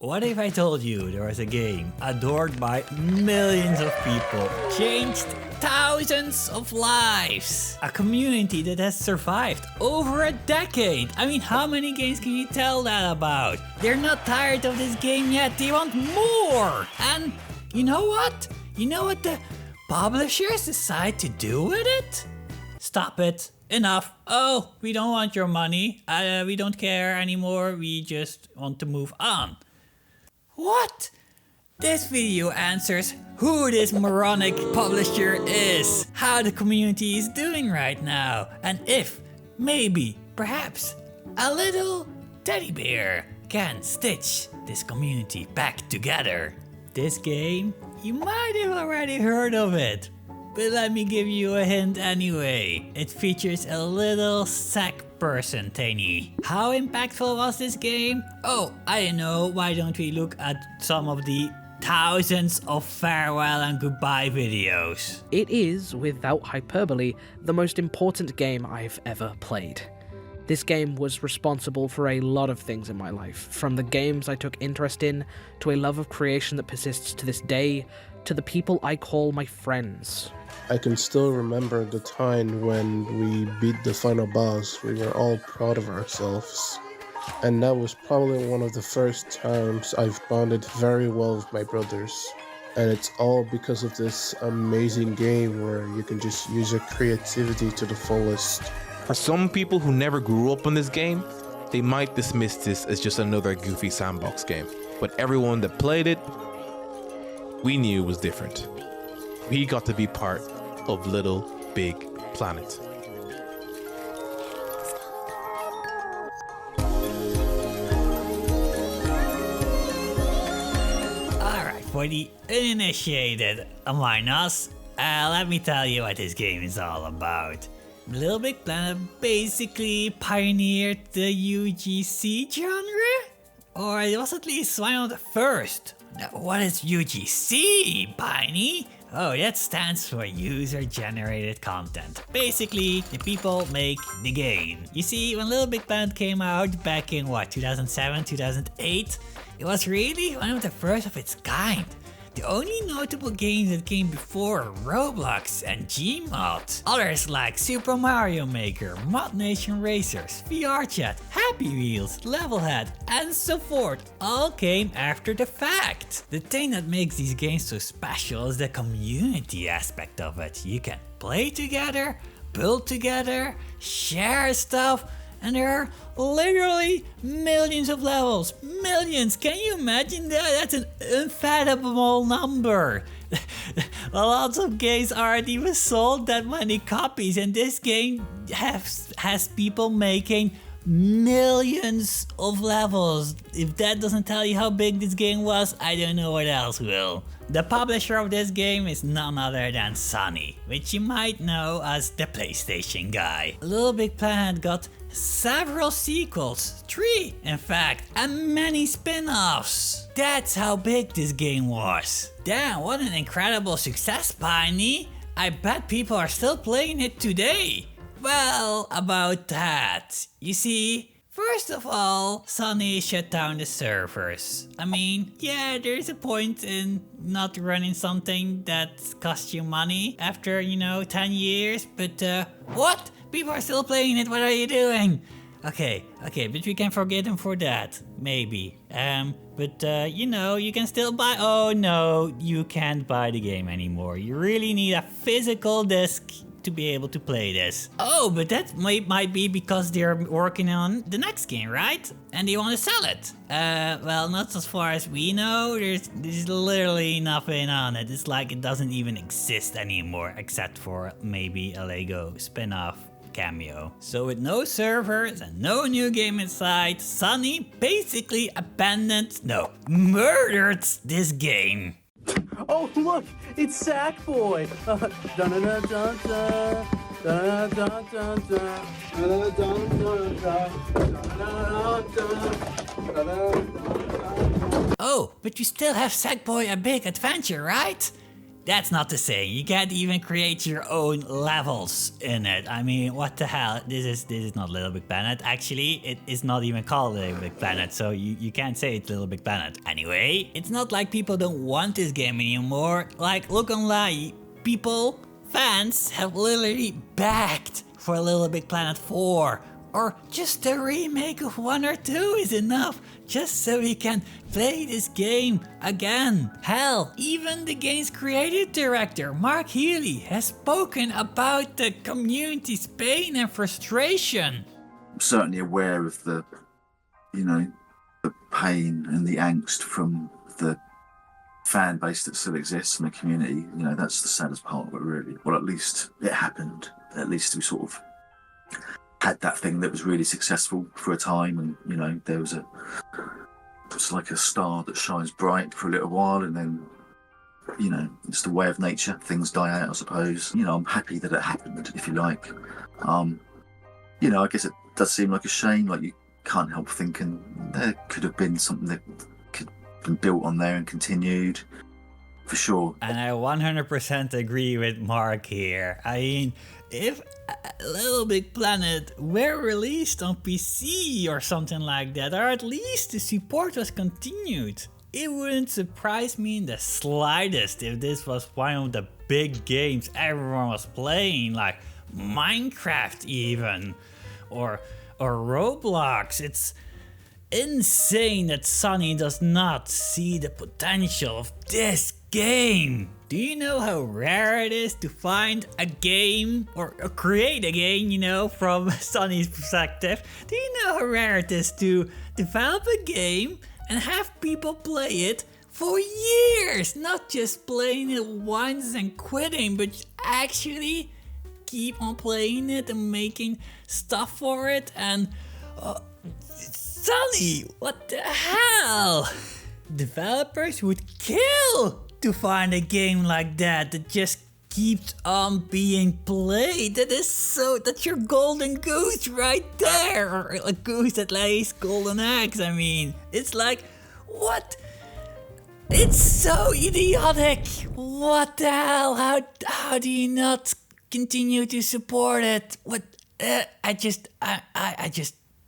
What if I told you there was a game adored by millions of people, changed thousands of lives, a community that has survived over a decade? I mean, how many games can you tell that about? They're not tired of this game yet, they want more! And you know what? You know what the publishers decide to do with it? Stop it. Enough. Oh, we don't want your money. We don't care anymore. We just want to move on. What? This video answers who this moronic publisher is, how the community is doing right now, and if, maybe, perhaps, a little teddy bear can stitch this community back together. This game, you might have already heard of it, but let me give you a hint anyway. It features a little sack person thingy. How impactful was this game? Oh, I don't know, why don't we look at some of the thousands of farewell and goodbye videos. It is, without hyperbole, the most important game I've ever played. This game was responsible for a lot of things in my life, from the games I took interest in, to a love of creation that persists to this day, to the people I call my friends. I can still remember the time when we beat the final boss. We were all proud of ourselves. And that was probably one of the first times I've bonded very well with my brothers. And it's all because of this amazing game where you can just use your creativity to the fullest. For some people who never grew up on this game, they might dismiss this as just another goofy sandbox game. But everyone that played it, we knew was different. We got to be part of Little Big Planet. Alright, for the uninitiated among us, let me tell you what this game is all about. Little Big Planet basically pioneered the UGC genre? Or it was at least one of the first. Now, what is UGC, Piney? Oh, that stands for User Generated Content. Basically, the people make the game. You see, when Little Big Planet came out back in 2007, 2008, it was really one of the first of its kind. The only notable games that came before are Roblox and Gmod. Others like Super Mario Maker, Mod Nation Racers, VRChat, Happy Wheels, Levelhead, and so forth all came after the fact. The thing that makes these games so special is the community aspect of it. You can play together, build together, share stuff, and there are literally millions of levels. Millions! Can you imagine that? That's an unfathomable number. Lots of games aren't even sold that many copies, and this game has people making millions of levels. If that doesn't tell you how big this game was, I don't know what else will. The publisher of this game is none other than Sony, which you might know as the PlayStation guy. Little Big Planet got several sequels, 3 in fact, and many spin-offs. That's how big this game was. Damn, what an incredible success, Piney. I bet people are still playing it today. Well, about that. You see, first of all, Sony shut down the servers. I mean, yeah, there's a point in not running something that costs you money after, 10 years, but what? People are still playing it, what are you doing? Okay, but we can forget them for that, maybe. But you can still buy. Oh no, you can't buy the game anymore. You really need a physical disc to be able to play this. Oh, but that might be because they're working on the next game, right? And they want to sell it. Well, not as far as we know. There's literally nothing on it. It's like it doesn't even exist anymore, except for maybe a Lego spin-off cameo. So with no servers and no new game inside, Sony basically murdered this game. Oh, look, it's Sackboy. Oh, but you still have Sackboy: A Big Adventure, right? That's not the same. You can't even create your own levels in it. I mean, what the hell? This is not Little Big Planet. Actually, it is not even called Little Big Planet, so you can't say it's Little Big Planet. Anyway, it's not like people don't want this game anymore. Like, look online, people, fans have literally begged for Little Big Planet 4. Or just a remake of 1 or 2 is enough, just so we can play this game again. Hell, even the game's creative director, Mark Healey, has spoken about the community's pain and frustration. I'm certainly aware of the pain and the angst from the fan base that still exists in the community. That's the saddest part of it, really. Well, at least it happened. At least we sort of had that thing that was really successful for a time, and there was it's like a star that shines bright for a little while, and then it's the way of nature, things die out, I suppose. I'm happy that it happened, if you like. I guess it does seem like a shame. Like, you can't help thinking there could have been something that could have been built on there and continued, for sure. And I 100% agree with Mark here. I mean, if Little Big Planet were released on PC or something like that, or at least the support was continued, it wouldn't surprise me in the slightest if this was one of the big games everyone was playing, like Minecraft even, or Roblox. It's insane that Sony does not see the potential of this game. Do you know how rare it is to find a game or create a game, from Sony's perspective? Do you know how rare it is to develop a game and have people play it for years? Not just playing it once and quitting, but actually keep on playing it and making stuff for it. And Sony, what the hell? Developers would kill to find a game like that just keeps on being played. That's your golden goose right there. Or a goose that lays golden eggs, I mean. It's like, what? It's so idiotic. What the hell? How do you not continue to support it? What? I just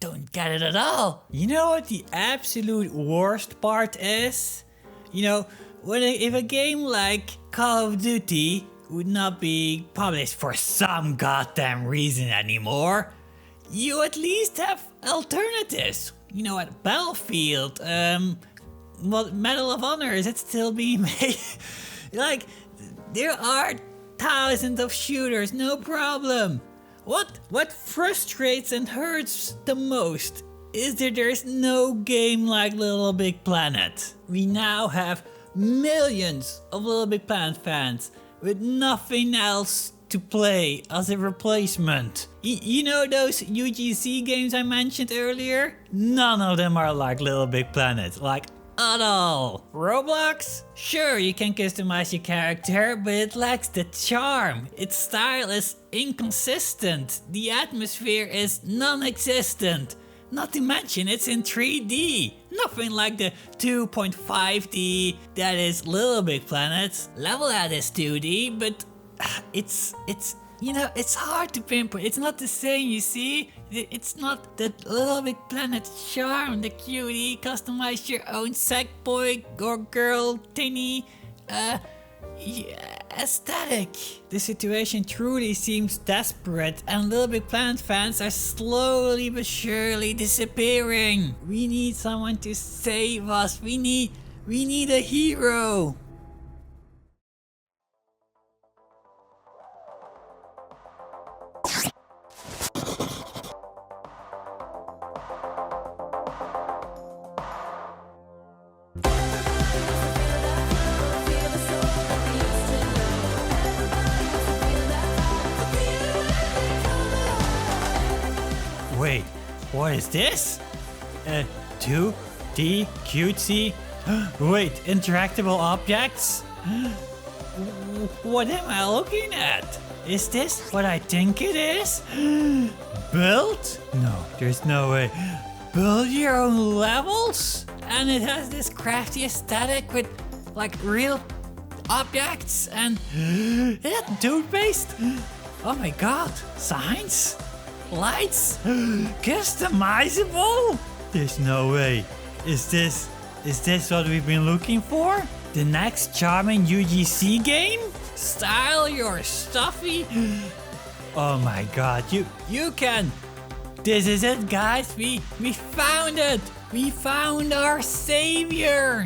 don't get it at all. You know what the absolute worst part is? If a game like Call of Duty would not be published for some goddamn reason anymore, you at least have alternatives. At Battlefield, Medal of Honor, is it still being made? Like, there are thousands of shooters, no problem. What frustrates and hurts the most is that there's no game like Little Big Planet. We now have millions of Little Big Planet fans with nothing else to play as a replacement. Those UGC games I mentioned earlier? None of them are like Little Big Planet, like at all. Roblox? Sure, you can customize your character, but it lacks the charm. Its style is inconsistent. The atmosphere is non-existent. Not to mention it's in 3D. Nothing like the 2.5D that is Little Big Planet. Level Head is 2D, but it's hard to pinpoint. It's not the same, you see? It's not the Little Big Planet charm, the cutie, customize your own sack boy or girl thingy, aesthetic. The situation truly seems desperate, and Little Big Planet fans are slowly but surely disappearing. We need someone to save us. We need a hero. Wait, what is this? 2D cutesy? Wait, interactable objects? What am I looking at? Is this what I think it is? Built? No, there's no way. Build your own levels? And it has this crafty aesthetic with like real objects and is that toothpaste? Oh my god, signs? Lights? Customizable? There's no way. Is this what we've been looking for? The next charming UGC game? Style your Stuffy? Oh my god, you can. This is it, guys. We found it. We found our savior.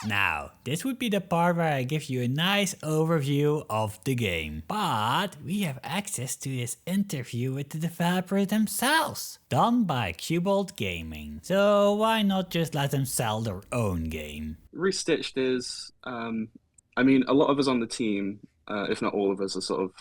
Now, this would be the part where I give you a nice overview of the game. But we have access to this interview with the developers themselves, done by Cubalt Gaming. So why not just let them sell their own game? Restitched is, I mean, a lot of us on the team, if not all of us, are sort of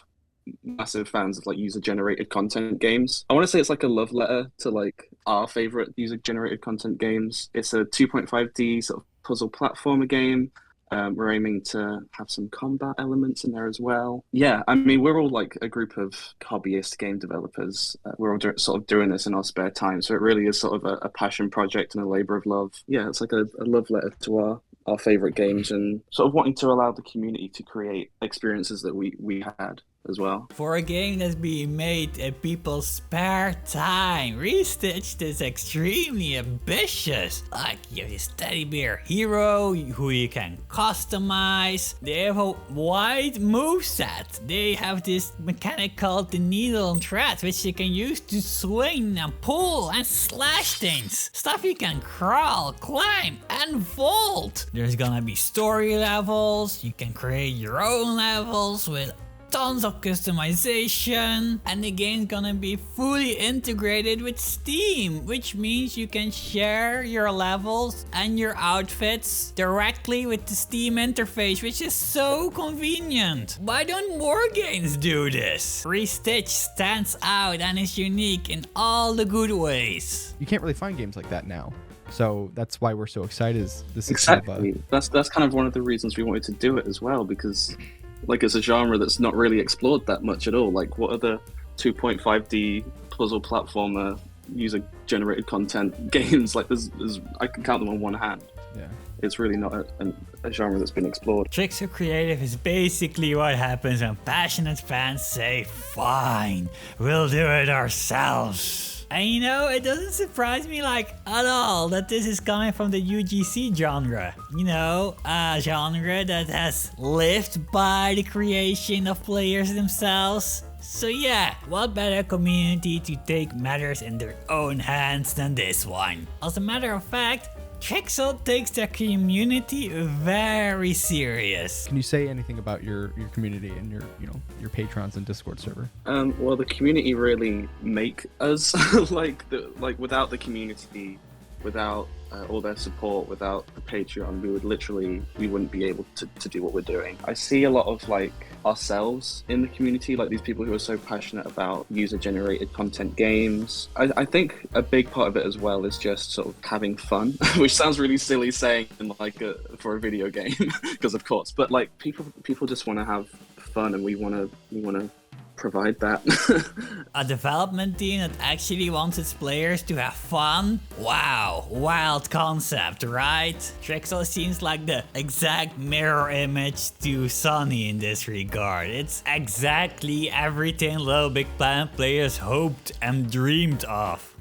massive fans of like user-generated content games. I want to say it's like a love letter to like our favorite user-generated content games. It's a 2.5D sort of puzzle platformer game. We're aiming to have some combat elements in there as well. Yeah, I mean, we're all like a group of hobbyist game developers. We're all sort of doing this in our spare time, so it really is sort of a passion project and a labor of love. Yeah, it's like a love letter to our favorite games and sort of wanting to allow the community to create experiences that we had as well. For a game that's being made in people's spare time, Restitched is extremely ambitious. Like, you have this teddy bear hero who you can customize. They have a wide moveset. They have this mechanic called the needle and thread, which you can use to swing and pull and slash things. Stuff you can crawl, climb, and vault. There's gonna be story levels. You can create your own levels with tons of customization, and the game's gonna be fully integrated with Steam, which means you can share your levels and your outfits directly with the Steam interface, which is so convenient. Why don't more games do this? Restitched stands out and is unique in all the good ways. You can't really find games like that now. So that's why we're so excited. Exactly. That's kind of one of the reasons we wanted to do it as well, because like it's a genre that's not really explored that much at all. Like, what other 2.5D puzzle platformer user generated content games? Like, there's I can count them on one hand. Yeah, it's really not a genre that's been explored. Trixel Creative is basically what happens when passionate fans say, fine, we'll do it ourselves. And you know, it doesn't surprise me like at all that this is coming from the UGC genre. You know, a genre that has lived by the creation of players themselves. So yeah, what better community to take matters in their own hands than this one? As a matter of fact, Trixel takes their community very serious. Can you say anything about your community and your patrons and Discord server? Well, the community really make us like without the community, without all their support, without the Patreon, we wouldn't be able to do what we're doing. I see a lot of like ourselves in the community, like these people who are so passionate about user-generated content games. I think a big part of it as well is just sort of having fun, which sounds really silly saying like for a video game, because of course, but like people just want to have fun, and we want to provide that. A development team that actually wants its players to have fun? Wow, wild concept, right? Trixel seems like the exact mirror image to Sunny in this regard. It's exactly everything LittleBigPlanet players hoped and dreamed of.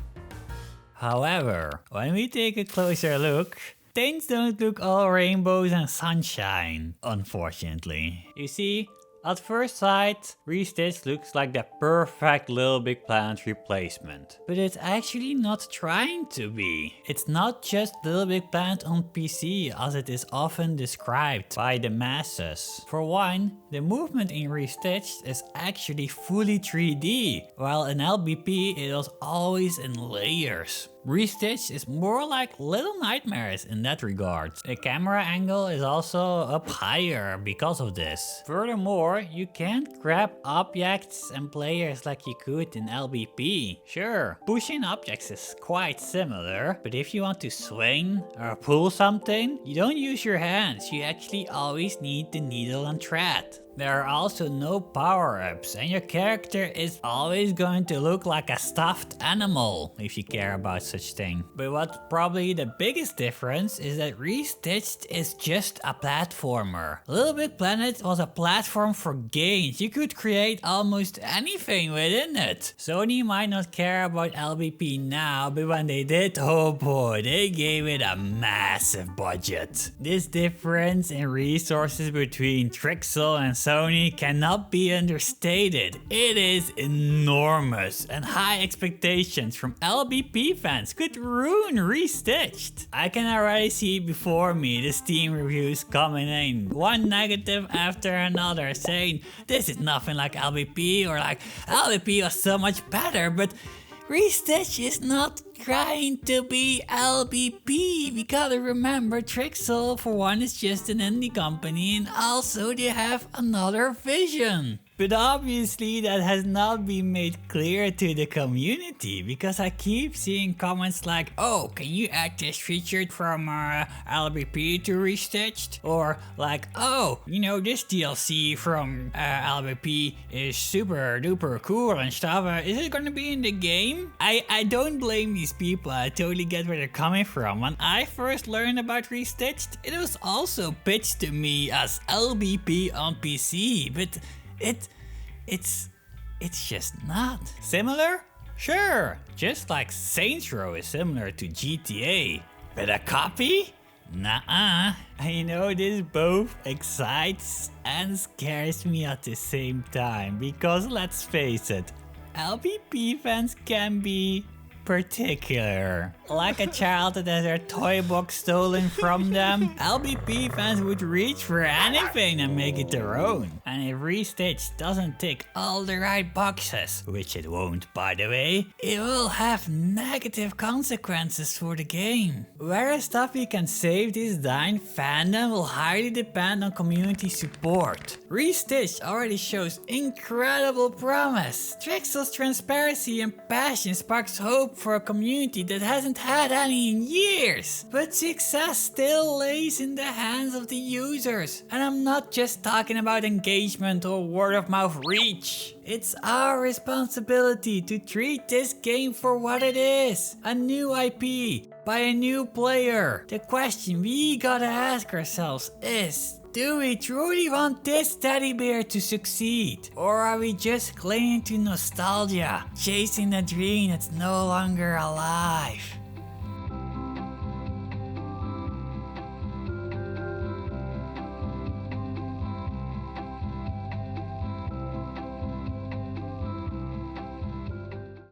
However, when we take a closer look, things don't look all rainbows and sunshine, unfortunately. You see, at first sight, Restitched looks like the perfect LittleBigPlanet replacement. But it's actually not trying to be. It's not just LittleBigPlanet on PC as it is often described by the masses. For one, the movement in Restitched is actually fully 3D, while in LBP it was always in layers. Restitched is more like Little Nightmares in that regard. The camera angle is also up higher because of this. Furthermore, you can't grab objects and players like you could in LBP. Sure, pushing objects is quite similar, but if you want to swing or pull something, you don't use your hands, you actually always need the needle and thread. There are also no power-ups, and your character is always going to look like a stuffed animal, if you care about such thing. But what's probably the biggest difference is that Restitched is just a platformer. LittleBigPlanet was a platform for games. You could create almost anything within it. Sony might not care about LBP now, but when they did, oh boy, they gave it a massive budget. This difference in resources between Trixel and Sony cannot be understated. It is enormous, and high expectations from LBP fans could ruin Restitched. I can already see before me the Steam reviews coming in, one negative after another, saying this is nothing like LBP, or like LBP was so much better, but Restitched is not trying to be LBP. We gotta remember, Trixel for one is just an indie company, and also they have another vision. But obviously that has not been made clear to the community, because I keep seeing comments like, oh, can you add this feature from LBP to Restitched? Or like, oh, you know, this DLC from LBP is super duper cool and stuff. Is it gonna be in the game? I don't blame these people. I totally get where they're coming from. When I first learned about Restitched, it was also pitched to me as LBP on PC, but it's just not. Similar? Sure, just like Saints Row is similar to GTA. But a copy? Nuh-uh. I know this both excites and scares me at the same time, because let's face it, LBP fans can be particular. Like a child that has their toy box stolen from them, LBP fans would reach for anything and make it their own. And if Restitched doesn't tick all the right boxes, which it won't by the way, it will have negative consequences for the game. Where Stuffy can save this dying fandom will highly depend on community support. Restitched already shows incredible promise. Trixel's transparency and passion sparks hope for a community that hasn't had any in years. But success still lays in the hands of the users. And I'm not just talking about engagement or word of mouth reach. It's our responsibility to treat this game for what it is. A new IP by a new player. The question we gotta ask ourselves is, do we truly want this teddy bear to succeed? Or are we just clinging to nostalgia, chasing a dream that's no longer alive?